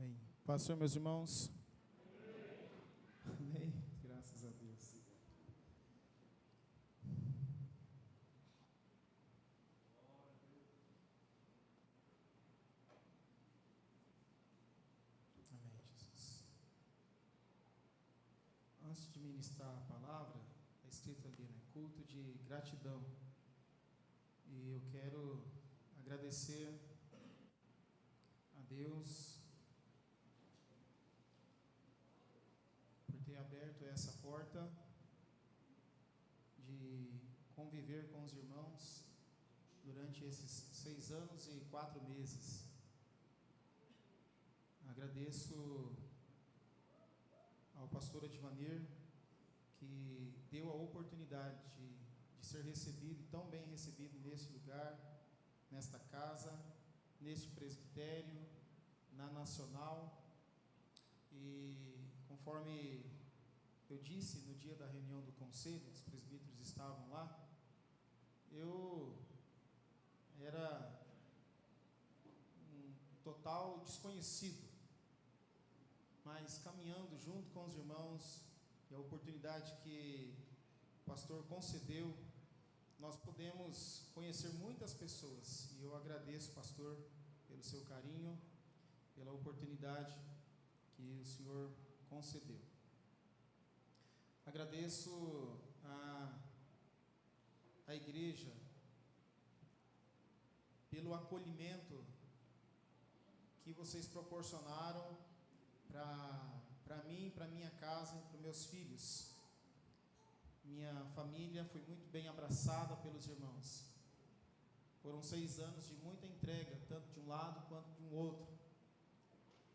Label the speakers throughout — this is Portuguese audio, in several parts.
Speaker 1: Amém. Pastor, meus irmãos. Amém. Graças a Deus. Amém, Jesus. Antes de ministrar a palavra, está escrito ali, né? Culto de gratidão. E eu quero agradecer a Deus por ter aberto essa porta de conviver com os irmãos durante esses 6 anos e 4 meses. Agradeço ao pastor Advanir, que deu a oportunidade de ser recebido, tão bem recebido nesse lugar, nesta casa, neste presbitério, na Nacional. E conforme eu disse no dia da reunião do conselho, os presbíteros estavam lá, eu era um total desconhecido, mas caminhando junto com os irmãos e a oportunidade que o pastor concedeu, nós podemos conhecer muitas pessoas, e eu agradeço, pastor, pelo seu carinho, pela oportunidade que o Senhor concedeu. Agradeço a igreja pelo acolhimento que vocês proporcionaram para mim, para minha casa, para meus filhos. Minha família foi muito bem abraçada pelos irmãos. Foram 6 anos de muita entrega, tanto de um lado quanto de um outro.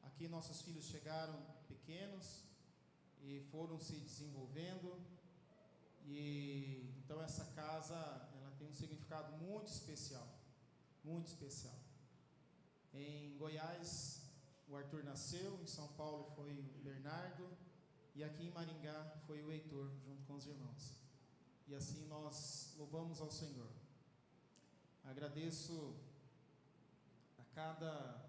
Speaker 1: Aqui nossos filhos chegaram pequenos e foram se desenvolvendo, e então essa casa, ela tem um significado muito especial, muito especial. Em Goiás o Arthur nasceu, em São Paulo foi o Bernardo, e aqui em Maringá foi o Heitor, junto com os irmãos. E assim nós louvamos ao Senhor. Agradeço a cada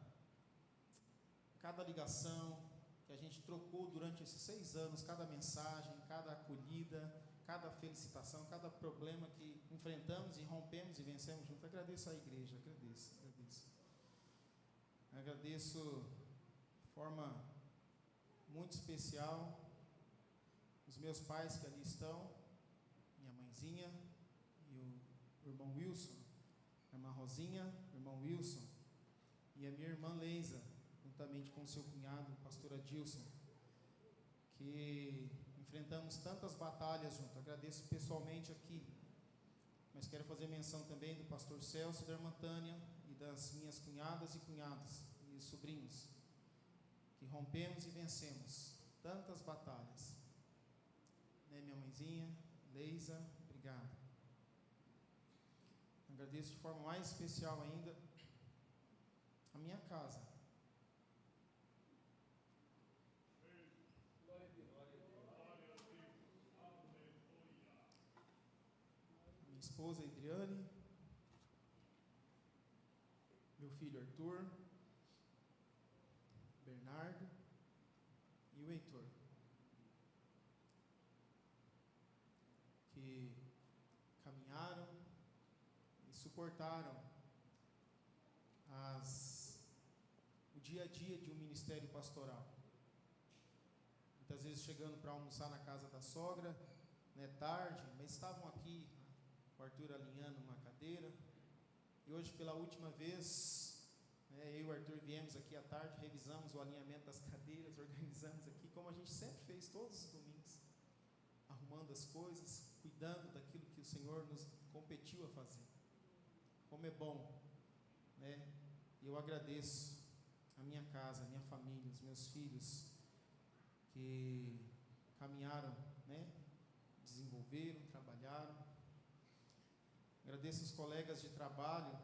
Speaker 1: ligação que a gente trocou durante esses 6 anos, cada mensagem, cada acolhida, cada felicitação, cada problema que enfrentamos e rompemos e vencemos juntos. Agradeço à igreja, agradeço. Agradeço de forma muito especial os meus pais que ali estão, minha mãezinha e o irmão Wilson, a irmã Rosinha, o irmão Wilson e a minha irmã Leisa, juntamente com o seu cunhado, o pastor Adilson, que enfrentamos tantas batalhas juntos. Agradeço pessoalmente aqui, mas quero fazer menção também do pastor Celso e da irmã Tânia e das minhas cunhadas e cunhados e sobrinhos, que rompemos e vencemos tantas batalhas, né, minha mãezinha, Leisa, obrigado. Agradeço de forma mais especial ainda a minha casa. Minha esposa Adriane, meu filho Arthur, Bernardo e o Heitor, que caminharam e suportaram o dia a dia de um ministério pastoral. Muitas vezes chegando para almoçar na casa da sogra, né, tarde, mas estavam aqui, o Arthur alinhando uma cadeira, e hoje pela última vez, né, eu e o Arthur viemos aqui à tarde, revisamos o alinhamento das cadeiras, organizamos aqui, como a gente sempre fez todos os domingos, arrumando as coisas, cuidando daquilo que o Senhor nos competiu a fazer. Como é bom, né? E eu agradeço a minha casa, a minha família, os meus filhos, que caminharam, né? Desenvolveram, trabalharam. Agradeço os colegas de trabalho,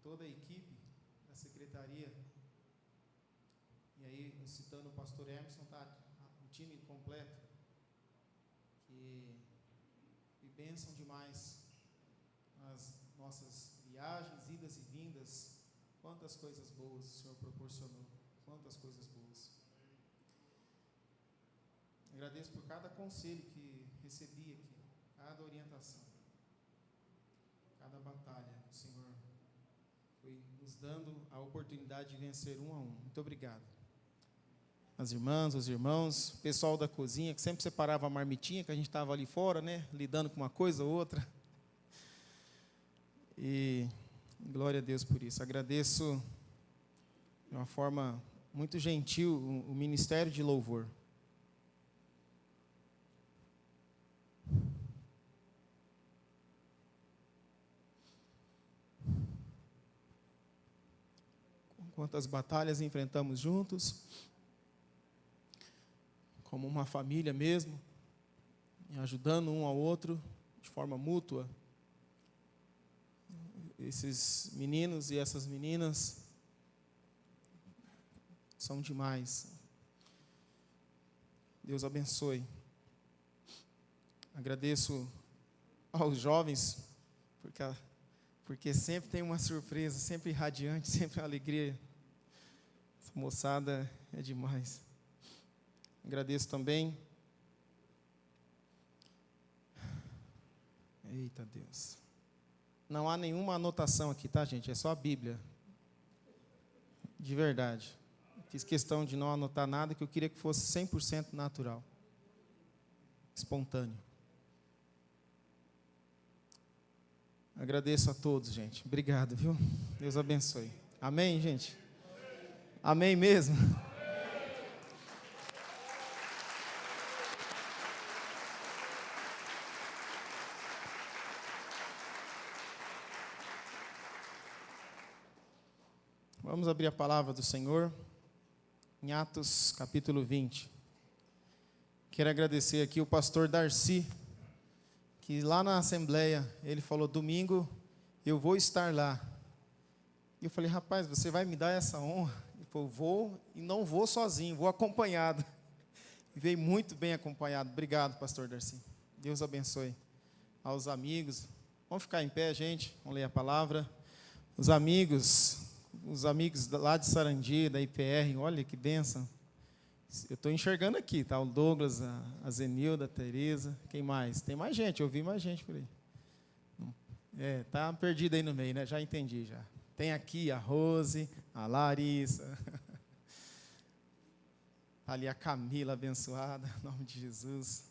Speaker 1: toda a equipe da secretaria. E aí, citando o pastor Emerson, tá o time completo, que me bênção demais as nossas viagens, idas e vindas. Quantas coisas boas o Senhor proporcionou. Quantas coisas boas. Agradeço por cada conselho que recebi aqui, cada orientação, cada batalha. O Senhor foi nos dando a oportunidade de vencer um a um. Muito obrigado. As irmãs, os irmãos, o pessoal da cozinha, que sempre separava a marmitinha, que a gente estava ali fora, né, lidando com uma coisa ou outra. E glória a Deus por isso. Agradeço de uma forma muito gentil o Ministério de Louvor. Quantas batalhas enfrentamos juntos, como uma família mesmo, ajudando um ao outro de forma mútua. Esses meninos e essas meninas são demais. Deus abençoe. Agradeço aos jovens, porque sempre tem uma surpresa, sempre radiante, sempre alegria. Essa moçada é demais. Agradeço também. Eita Deus. Não há nenhuma anotação aqui, tá, gente? É só a Bíblia. De verdade. Fiz questão de não anotar nada, que eu queria que fosse 100% natural. Espontâneo. Agradeço a todos, gente. Obrigado, viu? Deus abençoe. Amém, gente? Amém mesmo? Vamos abrir a palavra do Senhor em Atos capítulo 20. Quero agradecer aqui o pastor Darcy, que lá na Assembleia, ele falou, domingo eu vou estar lá. E eu falei, rapaz, você vai me dar essa honra? Ele falou, vou, e não vou sozinho, vou acompanhado. E veio muito bem acompanhado. Obrigado, pastor Darcy. Deus abençoe. Aos amigos, vamos ficar em pé, gente, vamos ler a palavra. Os amigos lá de Sarandi, da IPR, olha que bênção. Eu estou enxergando aqui, tá? O Douglas, a Zenilda, a Tereza, quem mais? Tem mais gente, eu vi mais gente por aí. Tá perdido aí no meio, né? Já entendi, já. Tem aqui a Rose, a Larissa, ali a Camila abençoada, em nome de Jesus.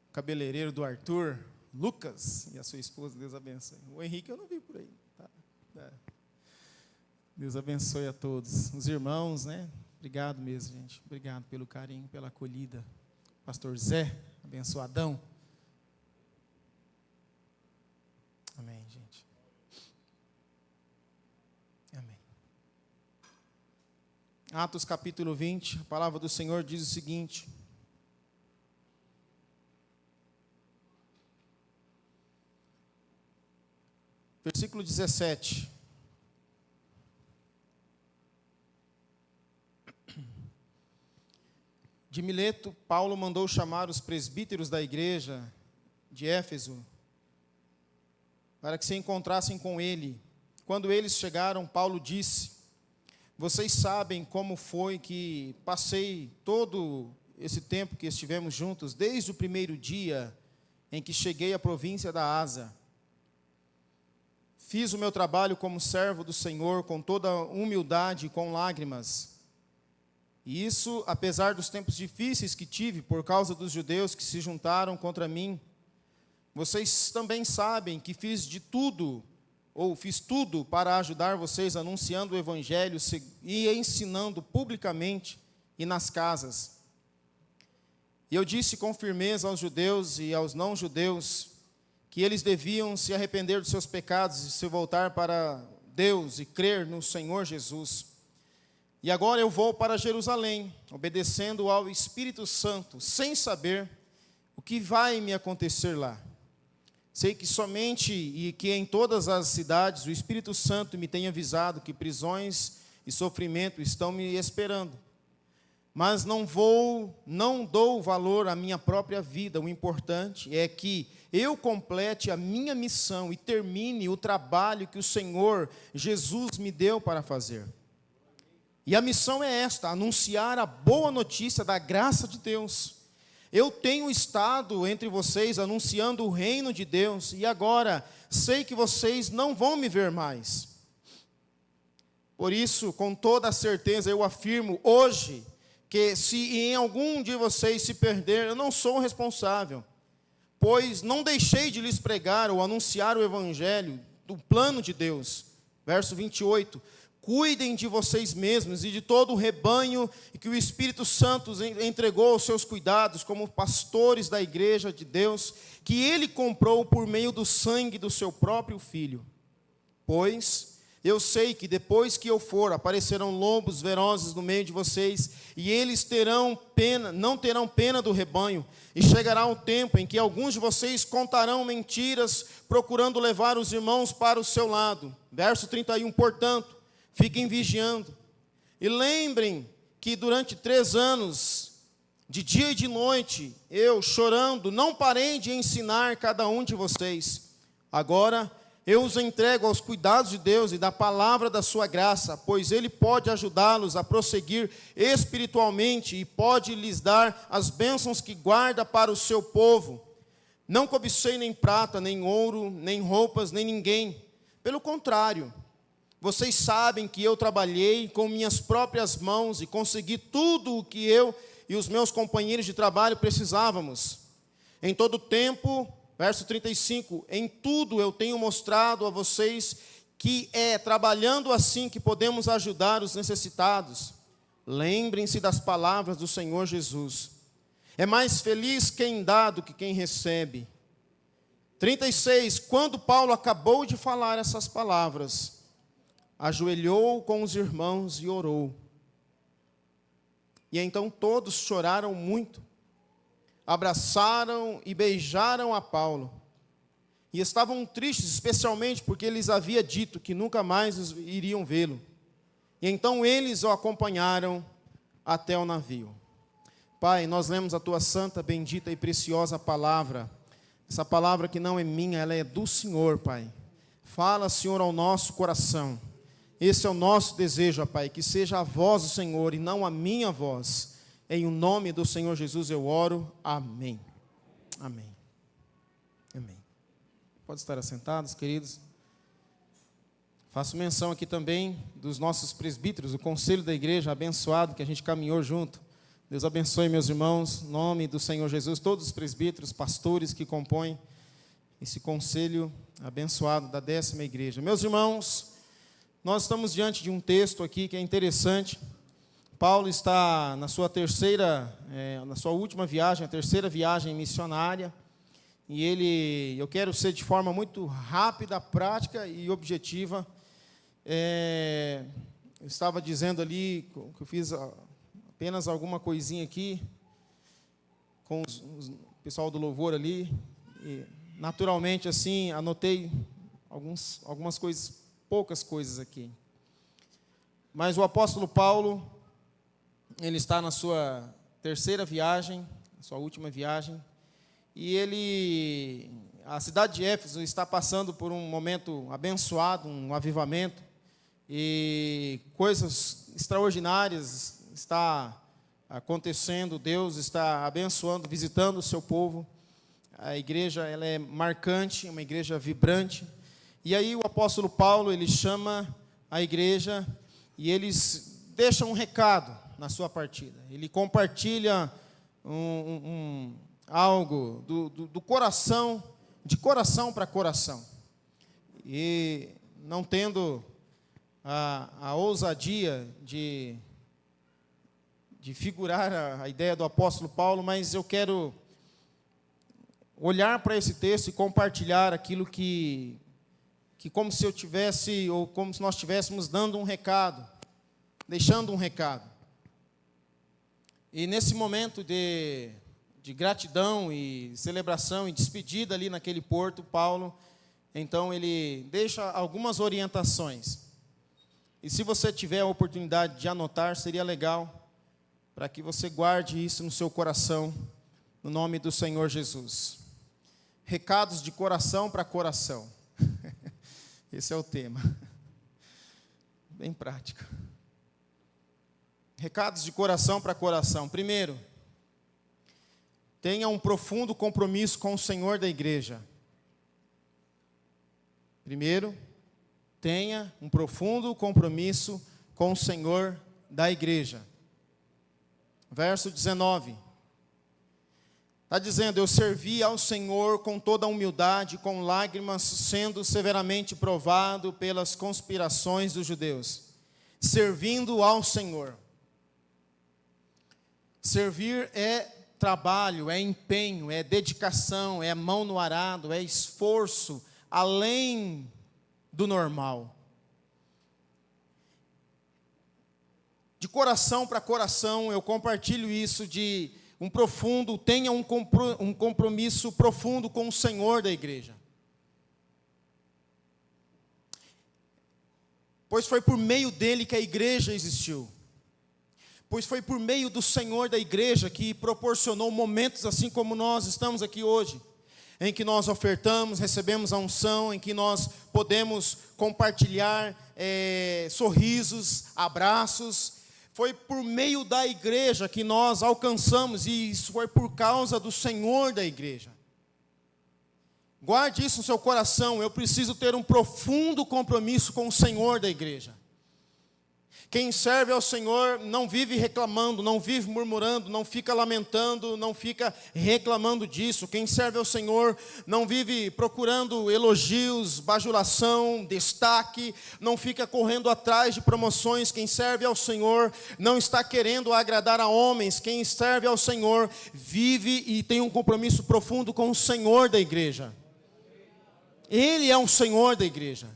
Speaker 1: O cabeleireiro do Arthur, Lucas, e a sua esposa, Deus abençoe. O Henrique eu não vi por aí. Tá? Deus abençoe a todos. Os irmãos, né? Obrigado mesmo, gente. Obrigado pelo carinho, pela acolhida. Pastor Zé, abençoadão. Amém, gente. Amém. Atos capítulo 20, a palavra do Senhor diz o seguinte. Versículo 17. De Mileto, Paulo mandou chamar os presbíteros da igreja de Éfeso para que se encontrassem com ele. Quando eles chegaram, Paulo disse, vocês sabem como foi que passei todo esse tempo que estivemos juntos, desde o primeiro dia em que cheguei à província da Ásia. Fiz o meu trabalho como servo do Senhor com toda humildade e com lágrimas. E isso, apesar dos tempos difíceis que tive por causa dos judeus que se juntaram contra mim. Vocês também sabem que fiz tudo para ajudar vocês anunciando o Evangelho e ensinando publicamente e nas casas. E eu disse com firmeza aos judeus e aos não-judeus que eles deviam se arrepender dos seus pecados e se voltar para Deus e crer no Senhor Jesus. E agora eu vou para Jerusalém, obedecendo ao Espírito Santo, sem saber o que vai me acontecer lá. Sei que somente e que em todas as cidades o Espírito Santo me tem avisado que prisões e sofrimento estão me esperando. Mas não dou valor à minha própria vida. O importante é que eu complete a minha missão e termine o trabalho que o Senhor Jesus me deu para fazer. E a missão é esta: anunciar a boa notícia da graça de Deus. Eu tenho estado entre vocês anunciando o reino de Deus, e agora sei que vocês não vão me ver mais. Por isso, com toda a certeza, eu afirmo hoje, que se em algum de vocês se perder, eu não sou o responsável, pois não deixei de lhes pregar ou anunciar o evangelho do plano de Deus. Verso 28, cuidem de vocês mesmos e de todo o rebanho que o Espírito Santo entregou aos seus cuidados, como pastores da igreja de Deus, que ele comprou por meio do sangue do seu próprio Filho. Pois eu sei que depois que eu for, aparecerão lobos ferozes no meio de vocês, e eles não terão pena do rebanho, e chegará um tempo em que alguns de vocês contarão mentiras, procurando levar os irmãos para o seu lado. Verso 31, portanto, fiquem vigiando, e lembrem que durante 3 anos, de dia e de noite, eu, chorando, não parei de ensinar cada um de vocês. Agora, eu os entrego aos cuidados de Deus e da palavra da sua graça, pois Ele pode ajudá-los a prosseguir espiritualmente e pode lhes dar as bênçãos que guarda para o seu povo. Não cobicei nem prata, nem ouro, nem roupas, nem ninguém. Pelo contrário, vocês sabem que eu trabalhei com minhas próprias mãos e consegui tudo o que eu e os meus companheiros de trabalho precisávamos. Em todo tempo, verso 35, em tudo eu tenho mostrado a vocês que é trabalhando assim que podemos ajudar os necessitados. Lembrem-se das palavras do Senhor Jesus. É mais feliz quem dá do que quem recebe. 36, quando Paulo acabou de falar essas palavras, ajoelhou com os irmãos e orou. E então todos choraram muito, abraçaram e beijaram a Paulo, e estavam tristes, especialmente porque eles havia dito que nunca mais iriam vê-lo. E então eles o acompanharam até o navio. Pai, nós lemos a tua santa, bendita e preciosa palavra. Essa palavra que não é minha, ela é do Senhor, Pai. Fala, Senhor, ao nosso coração. Esse é o nosso desejo, Pai, que seja a voz do Senhor e não a minha voz. Em o nome do Senhor Jesus eu oro. Amém. Amém. Amém. Pode estar assentados, queridos. Faço menção aqui também dos nossos presbíteros, o conselho da igreja abençoado que a gente caminhou junto. Deus abençoe, meus irmãos, em nome do Senhor Jesus, todos os presbíteros, pastores que compõem esse conselho abençoado da 10ª igreja. Meus irmãos, nós estamos diante de um texto aqui que é interessante. Paulo está na sua na sua última viagem, a 3ª viagem missionária, e eu quero ser de forma muito rápida, prática e objetiva. Eu estava dizendo ali que eu fiz apenas alguma coisinha aqui com o pessoal do louvor ali, e naturalmente assim anotei algumas coisas, poucas coisas aqui. Mas o apóstolo Paulo, ele está na sua 3ª viagem, sua última viagem, e a cidade de Éfeso está passando por um momento abençoado, um avivamento, e coisas extraordinárias está acontecendo. Deus está abençoando, visitando o seu povo. A igreja, ela é marcante, uma igreja vibrante. E aí o apóstolo Paulo, ele chama a igreja e eles deixam um recado na sua partida. Ele compartilha algo do coração, de coração para coração. E não tendo a ousadia de figurar a ideia do apóstolo Paulo, mas eu quero olhar para esse texto e compartilhar aquilo que como se eu tivesse, ou como se nós estivéssemos dando um recado, deixando um recado. E nesse momento de gratidão e celebração e despedida ali naquele porto, Paulo, então ele deixa algumas orientações. E se você tiver a oportunidade de anotar, seria legal, para que você guarde isso no seu coração, no nome do Senhor Jesus. Recados de coração para coração. Esse é o tema. Bem prático. Recados de coração para coração. Primeiro, tenha um profundo compromisso com o Senhor da igreja. Primeiro, tenha um profundo compromisso com o Senhor da igreja. Verso 19. Está dizendo: eu servi ao Senhor com toda a humildade, com lágrimas, sendo severamente provado pelas conspirações dos judeus. Servindo ao Senhor. Servir é trabalho, é empenho, é dedicação, é mão no arado, é esforço, além do normal. De coração para coração, eu compartilho isso de um profundo, tenha um compromisso profundo com o Senhor da igreja. Pois foi por meio dele que a igreja existiu. Pois foi por meio do Senhor da igreja que proporcionou momentos assim como nós estamos aqui hoje, em que nós ofertamos, recebemos a unção, em que nós podemos compartilhar sorrisos, abraços. Foi por meio da igreja que nós alcançamos, e isso foi por causa do Senhor da igreja. Guarde isso no seu coração. Eu preciso ter um profundo compromisso com o Senhor da igreja. Quem serve ao Senhor não vive reclamando, não vive murmurando, não fica lamentando, não fica reclamando disso. Quem serve ao Senhor não vive procurando elogios, bajulação, destaque, não fica correndo atrás de promoções. Quem serve ao Senhor não está querendo agradar a homens. Quem serve ao Senhor vive e tem um compromisso profundo com o Senhor da igreja. Ele é o Senhor da igreja.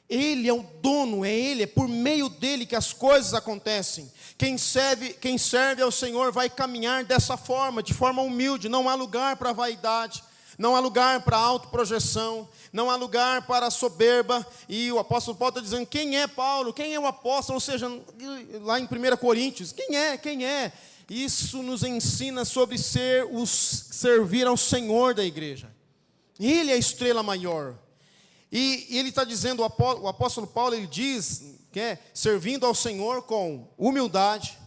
Speaker 1: Ele é o dono, é por meio dele que as coisas acontecem. Quem serve ao Senhor vai caminhar dessa forma, de forma humilde. Não há lugar para vaidade, não há lugar para autoprojeção, não há lugar para soberba. E o apóstolo Paulo está dizendo: quem é Paulo? Quem é o apóstolo? Ou seja, lá em 1 Coríntios, quem é? Isso nos ensina sobre servir ao Senhor da igreja. Ele é a estrela maior. E ele está dizendo, o apóstolo Paulo, ele diz que é servindo ao Senhor com humildade,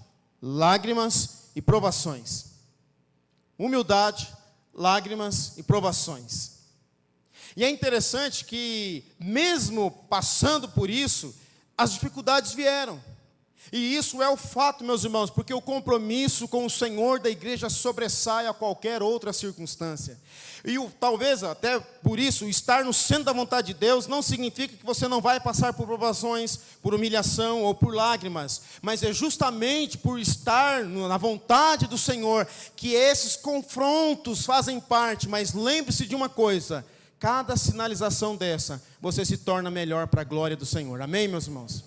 Speaker 1: lágrimas e provações. Humildade, lágrimas e provações. E é interessante que, mesmo passando por isso, as dificuldades vieram. E isso é o fato, meus irmãos, porque o compromisso com o Senhor da igreja sobressai a qualquer outra circunstância. E talvez até por isso, estar no centro da vontade de Deus não significa que você não vai passar por provações, por humilhação ou por lágrimas. Mas é justamente por estar na vontade do Senhor que esses confrontos fazem parte. Mas lembre-se de uma coisa: cada sinalização dessa, você se torna melhor para a glória do Senhor. Amém, meus irmãos?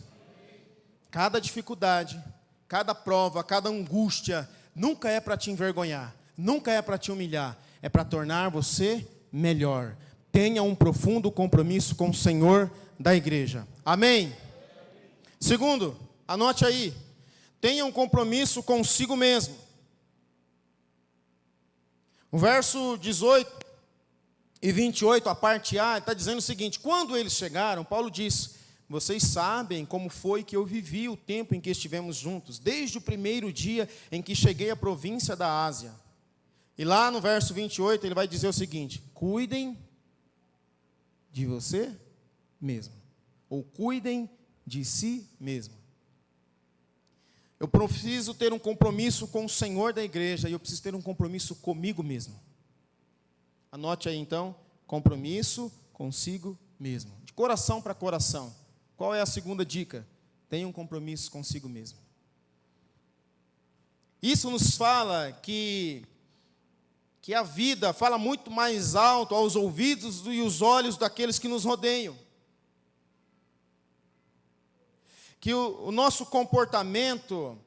Speaker 1: Cada dificuldade, cada prova, cada angústia, nunca é para te envergonhar, nunca é para te humilhar, é para tornar você melhor. Tenha um profundo compromisso com o Senhor da igreja. Amém? Segundo, anote aí, tenha um compromisso consigo mesmo. O verso 18 e 28, a parte A, está dizendo o seguinte: quando eles chegaram, Paulo disse: vocês sabem como foi que eu vivi o tempo em que estivemos juntos, desde o primeiro dia em que cheguei à província da Ásia. E lá no verso 28 ele vai dizer o seguinte: cuidem de você mesmo, ou cuidem de si mesmo. Eu preciso ter um compromisso com o Senhor da igreja, e eu preciso ter um compromisso comigo mesmo. Anote aí então: compromisso consigo mesmo, de coração para coração. Qual é a segunda dica? Tenha um compromisso consigo mesmo. Isso nos fala que a vida fala muito mais alto aos ouvidos e os olhos daqueles que nos rodeiam. Que o nosso comportamento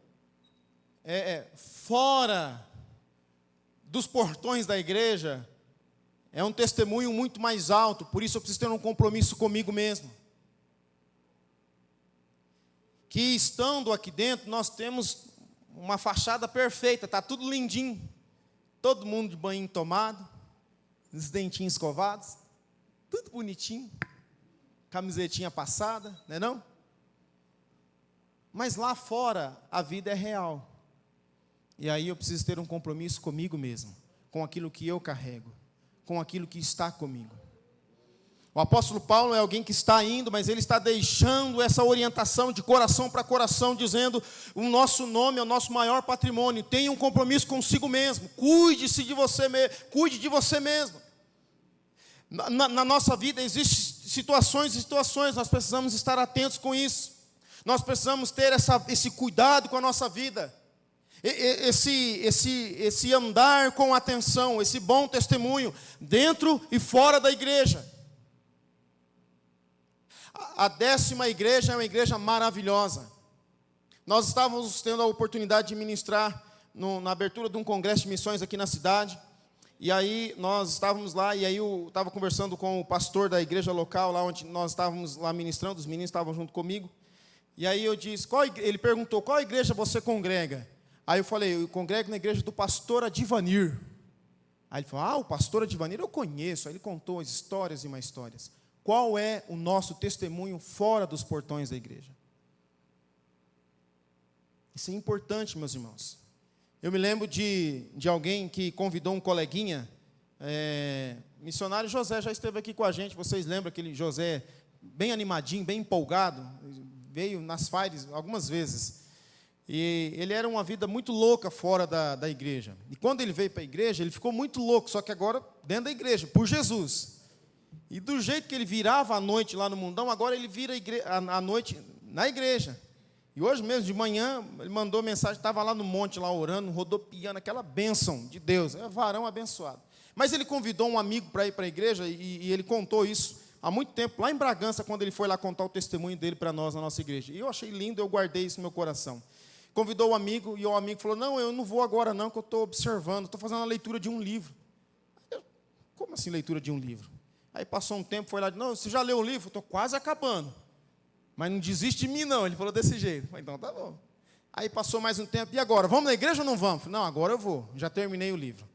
Speaker 1: fora dos portões da igreja é um testemunho muito mais alto. Por isso eu preciso ter um compromisso comigo mesmo. Que estando aqui dentro, nós temos uma fachada perfeita, está tudo lindinho, todo mundo de banho tomado, os dentinhos escovados, tudo bonitinho, camisetinha passada, não é não? Mas lá fora, a vida é real. E aí eu preciso ter um compromisso comigo mesmo, com aquilo que eu carrego, com aquilo que está comigo. O apóstolo Paulo é alguém que está indo, mas ele está deixando essa orientação de coração para coração, dizendo: o nosso nome é o nosso maior patrimônio, tenha um compromisso consigo mesmo, cuide-se de você mesmo, cuide de você mesmo. Na nossa vida existem situações e situações, nós precisamos estar atentos com isso, nós precisamos ter esse cuidado com a nossa vida, esse andar com atenção, esse bom testemunho, dentro e fora da igreja. A 10ª igreja é uma igreja maravilhosa. Nós estávamos tendo a oportunidade de ministrar na abertura de um congresso de missões aqui na cidade. E aí nós estávamos lá, e aí eu estava conversando com o pastor da igreja local, lá onde nós estávamos lá ministrando, os meninos estavam junto comigo. E aí eu disse, ele perguntou, qual igreja você congrega? Aí eu falei, eu congrego na igreja do pastor Adivanir. Aí ele falou, o pastor Adivanir eu conheço. Aí ele contou as histórias e mais histórias. Qual é o nosso testemunho fora dos portões da igreja? Isso é importante, meus irmãos. Eu me lembro de alguém que convidou um coleguinha, missionário José, já esteve aqui com a gente, vocês lembram aquele José bem animadinho, bem empolgado, veio nas fires algumas vezes. E ele era uma vida muito louca fora da igreja. E quando ele veio para a igreja, ele ficou muito louco, só que agora dentro da igreja, por Jesus. E do jeito que ele virava à noite lá no mundão, agora ele vira à noite na igreja. E hoje mesmo, de manhã, ele mandou mensagem, estava lá no monte, lá orando, rodopiando, aquela bênção de Deus, é varão abençoado. Mas ele convidou um amigo para ir para a igreja, e ele contou isso há muito tempo, lá em Bragança, quando ele foi lá contar o testemunho dele para nós, na nossa igreja. E eu achei lindo, eu guardei isso no meu coração. Convidou o amigo, e o amigo falou, não, eu não vou agora não, que eu estou observando, estou fazendo a leitura de um livro. Como assim leitura de um livro? Aí passou um tempo, foi lá, não, você já leu o livro? Estou quase acabando. Mas não desiste de mim não, ele falou desse jeito. Falei, então tá bom. Aí passou mais um tempo, e agora, vamos na igreja ou não vamos? Falei, não, agora eu vou, já terminei o livro.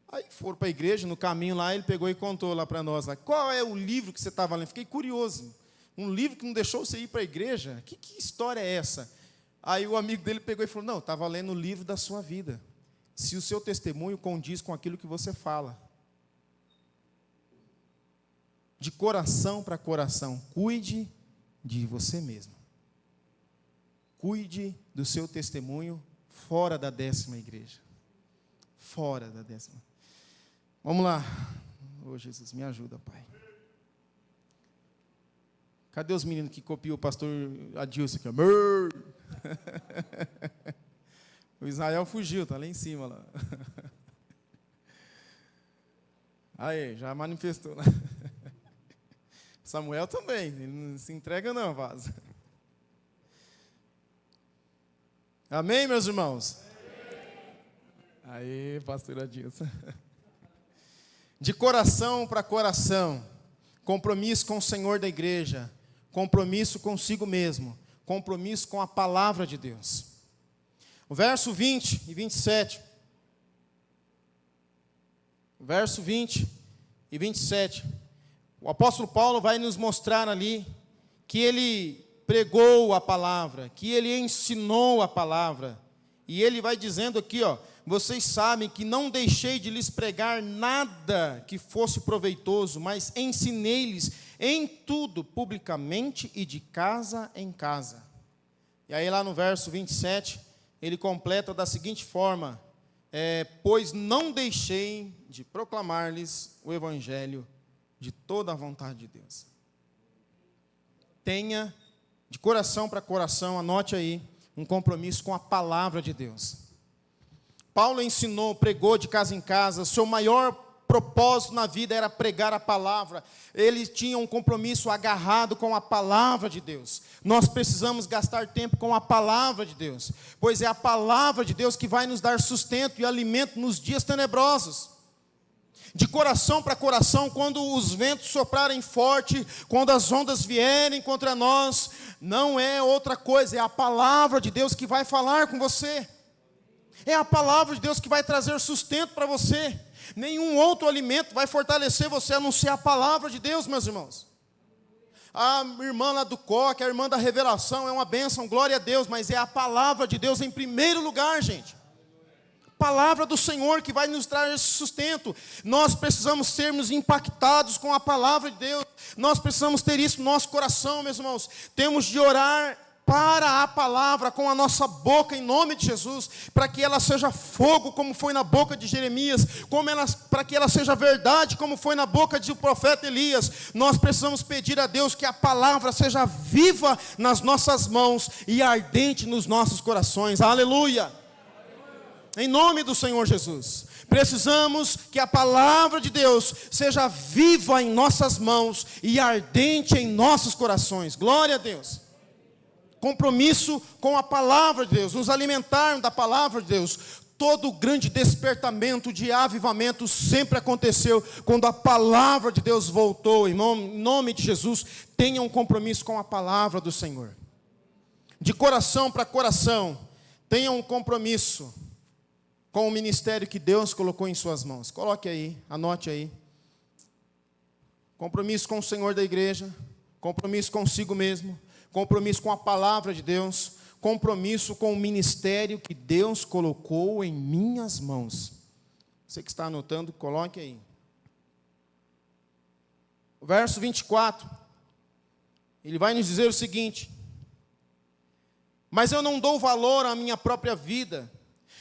Speaker 1: Aí foram para a igreja, no caminho lá, ele pegou e contou lá para nós, lá, qual é o livro que você estava lendo? Fiquei curioso, um livro que não deixou você ir para a igreja? Que história é essa? Aí o amigo dele pegou e falou, não, estava lendo o livro da sua vida, se o seu testemunho condiz com aquilo que você fala. De coração para coração, cuide de você mesmo. Cuide do seu testemunho fora da 10ª igreja. Fora da 10ª. Vamos lá. Ô Jesus, me ajuda, Pai. Cadê os meninos que copiam o pastor Adilson aqui? O Israel fugiu, está lá em cima. Lá. Aí, já manifestou. Né? Samuel também, ele não se entrega não, vaza. Amém, meus irmãos? Aí, pastor Adilson. De coração para coração, compromisso com o Senhor da igreja, compromisso consigo mesmo, compromisso com a palavra de Deus. O verso 20 e 27. O verso 20 e 27. O apóstolo Paulo vai nos mostrar ali que ele pregou a palavra, que ele ensinou a palavra. E ele vai dizendo aqui, vocês sabem que não deixei de lhes pregar nada que fosse proveitoso, mas ensinei-lhes em tudo, publicamente e de casa em casa. E aí lá no verso 27, ele completa da seguinte forma, pois não deixei de proclamar-lhes o evangelho de toda a vontade de Deus. Tenha, de coração para coração, anote aí, um compromisso com a palavra de Deus. Paulo ensinou, pregou de casa em casa, seu maior propósito na vida era pregar a palavra. Ele tinha um compromisso agarrado com a palavra de Deus. Nós precisamos gastar tempo com a palavra de Deus, pois é a palavra de Deus que vai nos dar sustento e alimento nos dias tenebrosos. De coração para coração, quando os ventos soprarem forte, quando as ondas vierem contra nós, não é outra coisa, é a palavra de Deus que vai falar com você. É a palavra de Deus que vai trazer sustento para você. Nenhum outro alimento vai fortalecer você, a não ser a palavra de Deus, meus irmãos. a irmã lá do coque, a irmã da revelação, é uma bênção, glória a Deus, mas é a palavra de Deus em primeiro lugar, gente. Palavra do Senhor que vai nos trazer esse sustento. Nós precisamos sermos impactados com a palavra de Deus. Nós precisamos ter isso no nosso coração, meus irmãos. Temos de orar para a palavra com a nossa boca, em nome de Jesus, para que ela seja fogo, como foi na boca de Jeremias, para que ela seja verdade, como foi na boca do profeta Elias. Nós precisamos pedir a Deus que a palavra seja viva nas nossas mãos e ardente nos nossos corações. Aleluia! Em nome do Senhor Jesus. Precisamos que a palavra de Deus seja viva em nossas mãos e ardente em nossos corações. Glória a Deus. Compromisso com a palavra de Deus, nos alimentar da palavra de Deus. Todo grande despertamento de avivamento sempre aconteceu quando a palavra de Deus voltou. Em nome de Jesus, tenha um compromisso com a palavra do Senhor. De coração para coração, tenha um compromisso com o ministério que Deus colocou em suas mãos. Coloque aí, anote aí. Compromisso com o Senhor da igreja, compromisso consigo mesmo, compromisso com a palavra de Deus, compromisso com o ministério que Deus colocou em minhas mãos. Você que está anotando, coloque aí. O verso 24, ele vai nos dizer o seguinte: mas eu não dou valor à minha própria vida.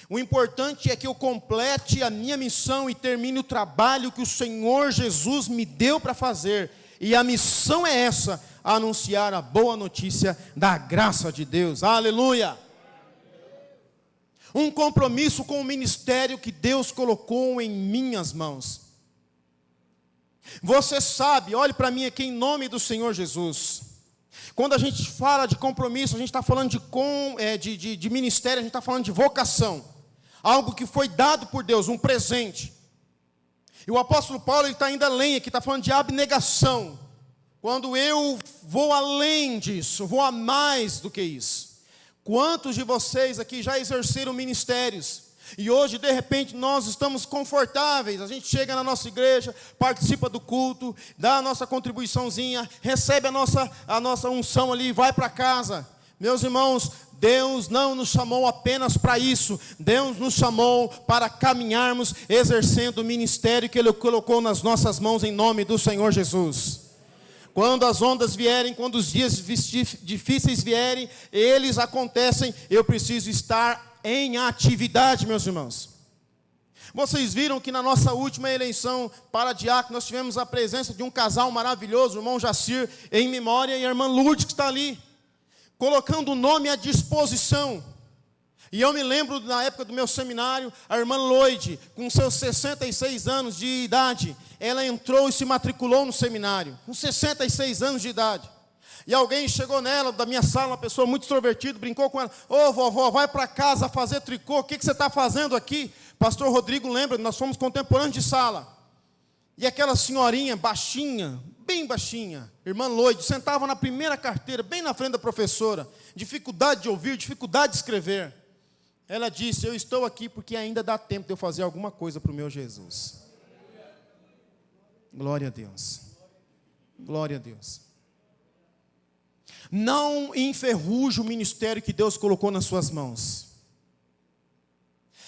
Speaker 1: O importante é que eu complete a minha missão e termine o trabalho que o Senhor Jesus me deu para fazer. E a missão é essa: anunciar a boa notícia da graça de Deus. Aleluia! Um compromisso com o ministério que Deus colocou em minhas mãos. Você sabe, olhe para mim aqui em nome do Senhor Jesus. Quando a gente fala de compromisso, a gente está falando de ministério, a gente está falando de vocação. Algo que foi dado por Deus, um presente. E o apóstolo Paulo está indo além aqui, está falando de abnegação. Quando eu vou além disso, vou a mais do que isso. Quantos de vocês aqui já exerceram ministérios? E hoje, de repente, nós estamos confortáveis. A gente chega na nossa igreja, participa do culto, dá a nossa contribuiçãozinha, recebe a nossa unção ali e vai para casa. Meus irmãos, Deus não nos chamou apenas para isso. Deus nos chamou para caminharmos exercendo o ministério que Ele colocou nas nossas mãos em nome do Senhor Jesus. Quando as ondas vierem, quando os dias difíceis vierem, eles acontecem, eu preciso estar em atividade, meus irmãos. Vocês viram que na nossa última eleição para diácono, nós tivemos a presença de um casal maravilhoso, o irmão Jacir, em memória, e a irmã Lourdes, que está ali, colocando o nome à disposição. E eu me lembro, na época do meu seminário, a irmã Lloyd, com seus 66 anos de idade, ela entrou e se matriculou no seminário, com 66 anos de idade. E alguém chegou nela, da minha sala, uma pessoa muito extrovertida, brincou com ela: ô vovó, vai para casa fazer tricô, o que você está fazendo aqui? Pastor Rodrigo lembra, nós fomos contemporâneos de sala. E aquela senhorinha, baixinha, bem baixinha, irmã Lloyd, sentava na primeira carteira, bem na frente da professora, dificuldade de ouvir, dificuldade de escrever. Ela disse: eu estou aqui porque ainda dá tempo de eu fazer alguma coisa para o meu Jesus. Glória a Deus. Glória a Deus. Não enferruje o ministério que Deus colocou nas suas mãos.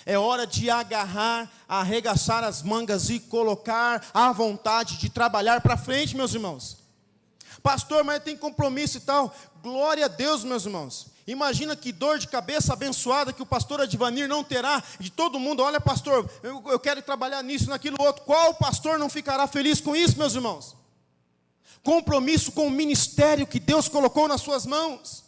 Speaker 1: É hora de agarrar, arregaçar as mangas e colocar a vontade de trabalhar para frente, meus irmãos. Pastor, mas tem compromisso e tal. Glória a Deus, meus irmãos. Imagina que dor de cabeça abençoada que o pastor Advanir não terá de todo mundo. Olha, pastor, eu quero trabalhar nisso, naquilo, outro. Qual pastor não ficará feliz com isso, meus irmãos? Compromisso com o ministério que Deus colocou nas suas mãos.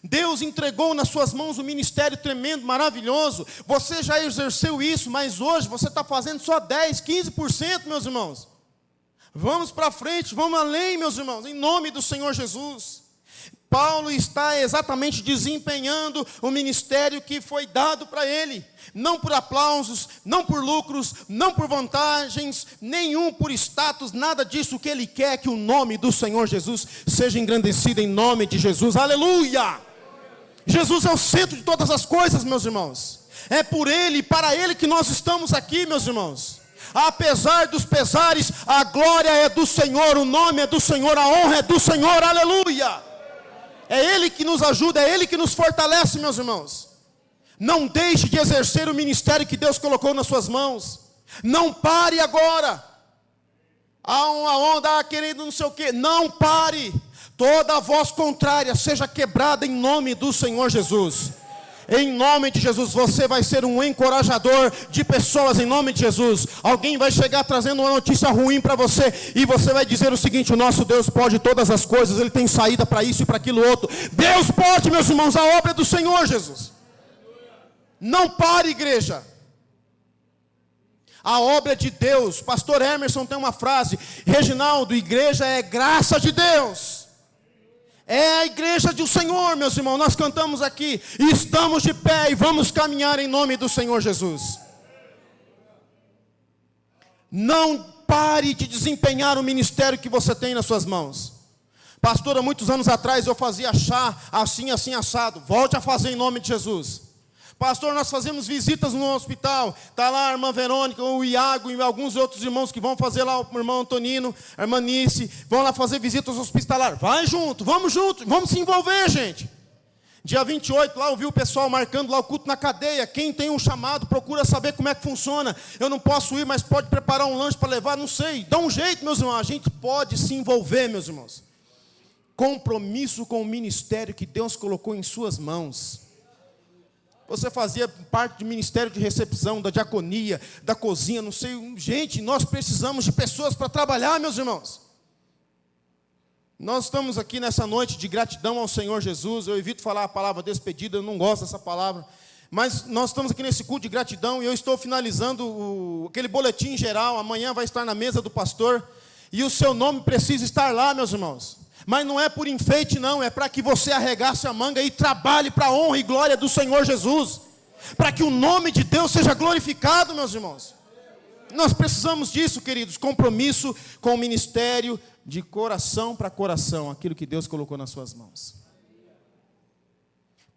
Speaker 1: Deus entregou nas suas mãos um ministério tremendo, maravilhoso. Você já exerceu isso, mas hoje você está fazendo só 10, 15%, meus irmãos. Vamos para frente, vamos além, meus irmãos, em nome do Senhor Jesus. Paulo está exatamente desempenhando o ministério que foi dado para ele. Não por aplausos, não por lucros, não por vantagens, nenhum por status, nada disso. O que ele quer é que o nome do Senhor Jesus seja engrandecido em nome de Jesus. Aleluia! Jesus é o centro de todas as coisas, meus irmãos. É por Ele, para Ele que nós estamos aqui, meus irmãos. Apesar dos pesares, a glória é do Senhor, o nome é do Senhor, a honra é do Senhor, aleluia. É Ele que nos ajuda, é Ele que nos fortalece, meus irmãos. Não deixe de exercer o ministério que Deus colocou nas suas mãos. Não pare agora. Há uma onda, querendo não sei o quê. Não pare. Toda voz contrária seja quebrada em nome do Senhor Jesus. Em nome de Jesus, você vai ser um encorajador de pessoas, em nome de Jesus. Alguém vai chegar trazendo uma notícia ruim para você, e você vai dizer o seguinte: o nosso Deus pode todas as coisas, Ele tem saída para isso e para aquilo outro. Deus pode, meus irmãos, a obra é do Senhor Jesus. Não pare, igreja. A obra é de Deus. Pastor Emerson tem uma frase: Reginaldo, igreja é graça de Deus. É a igreja do Senhor, meus irmãos. Nós cantamos aqui, e estamos de pé, e vamos caminhar em nome do Senhor Jesus. Não pare de desempenhar o ministério que você tem nas suas mãos. Pastor, há muitos anos atrás eu fazia chá assim, assim, assado. Volte a fazer em nome de Jesus. Pastor, nós fazemos visitas no hospital. Está lá a irmã Verônica, o Iago e alguns outros irmãos que vão fazer lá, o irmão Antonino, a irmã Nice, vão lá fazer visitas hospitalares. Vai junto, vamos se envolver, gente. Dia 28, lá eu vi o pessoal marcando lá o culto na cadeia. Quem tem um chamado, procura saber como é que funciona. Eu não posso ir, mas pode preparar um lanche para levar, não sei. Dá um jeito, meus irmãos. A gente pode se envolver, meus irmãos. Compromisso com o ministério que Deus colocou em suas mãos. Você fazia parte do ministério de recepção, da diaconia, da cozinha, não sei. Gente, nós precisamos de pessoas para trabalhar, meus irmãos. Nós estamos aqui nessa noite de gratidão ao Senhor Jesus. Eu evito falar a palavra despedida, eu não gosto dessa palavra. Mas nós estamos aqui nesse culto de gratidão e eu estou finalizando aquele boletim geral. Amanhã vai estar na mesa do pastor. E o seu nome precisa estar lá, meus irmãos. Mas não é por enfeite, não, é para que você arregace a manga e trabalhe para a honra e glória do Senhor Jesus, para que o nome de Deus seja glorificado, meus irmãos. Nós precisamos disso, queridos, compromisso com o ministério de coração para coração, aquilo que Deus colocou nas suas mãos.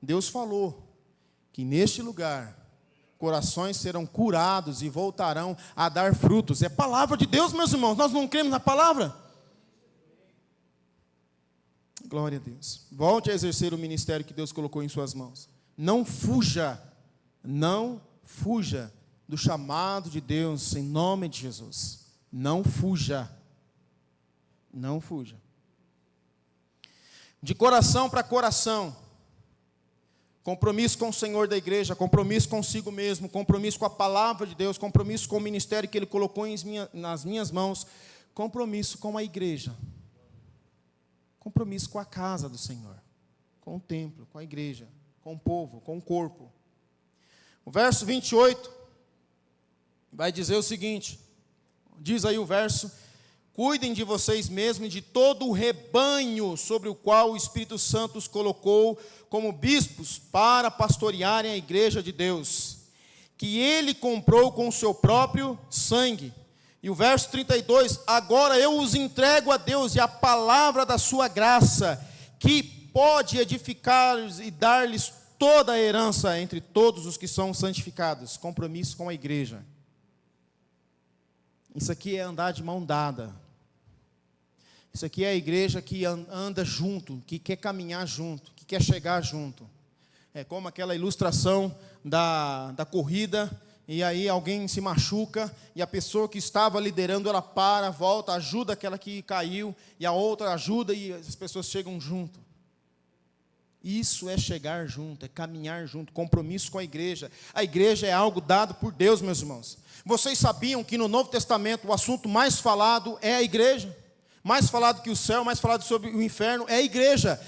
Speaker 1: Deus falou que neste lugar, corações serão curados e voltarão a dar frutos. É palavra de Deus, meus irmãos, nós não cremos na palavra? Glória a Deus. Volte a exercer o ministério que Deus colocou em suas mãos. Não fuja do chamado de Deus em nome de Jesus. Não fuja. Não fuja. De coração para coração. Compromisso com o Senhor da igreja, compromisso consigo mesmo, compromisso com a palavra de Deus, compromisso com o ministério que Ele colocou nas minhas mãos, compromisso com a igreja. Compromisso com a casa do Senhor, com o templo, com a igreja, com o povo, com o corpo. O verso 28 vai dizer o seguinte, diz aí o verso: cuidem de vocês mesmos e de todo o rebanho sobre o qual o Espírito Santo os colocou como bispos para pastorearem a igreja de Deus, que Ele comprou com o seu próprio sangue. E o verso 32, agora eu os entrego a Deus e a palavra da sua graça, que pode edificar e dar-lhes toda a herança entre todos os que são santificados. Compromisso com a igreja. Isso aqui é andar de mão dada. Isso aqui é a igreja que anda junto, que quer caminhar junto, que quer chegar junto. É como aquela ilustração da corrida. E aí alguém se machuca, e a pessoa que estava liderando, ela para, volta, ajuda aquela que caiu, e a outra ajuda, e as pessoas chegam junto. Isso é chegar junto, é caminhar junto, compromisso com a igreja. A igreja é algo dado por Deus, meus irmãos. Vocês sabiam que no Novo Testamento o assunto mais falado é a igreja? Mais falado que o céu, mais falado sobre o inferno, é a igreja.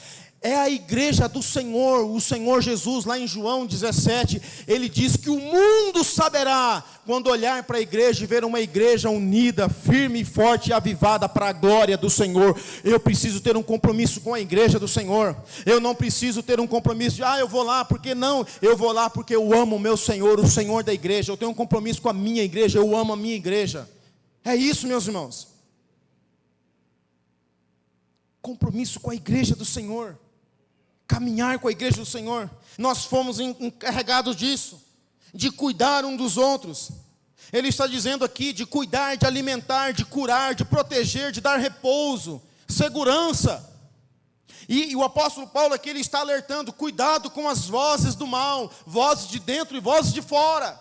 Speaker 1: É a igreja do Senhor, o Senhor Jesus, lá em João 17, Ele diz que o mundo saberá, quando olhar para a igreja e ver uma igreja unida, firme e forte e avivada para a glória do Senhor. Eu preciso ter um compromisso com a igreja do Senhor. Eu não preciso ter um compromisso de, eu vou lá, porque não? Eu vou lá porque eu amo o meu Senhor, o Senhor da igreja. Eu tenho um compromisso com a minha igreja, eu amo a minha igreja. É isso, meus irmãos. Compromisso com a igreja do Senhor. Caminhar com a igreja do Senhor. Nós fomos encarregados disso, de cuidar um dos outros. Ele está dizendo aqui de cuidar, de alimentar, de curar, de proteger, de dar repouso, segurança. E o apóstolo Paulo aqui, ele está alertando: cuidado com as vozes do mal, vozes de dentro e vozes de fora.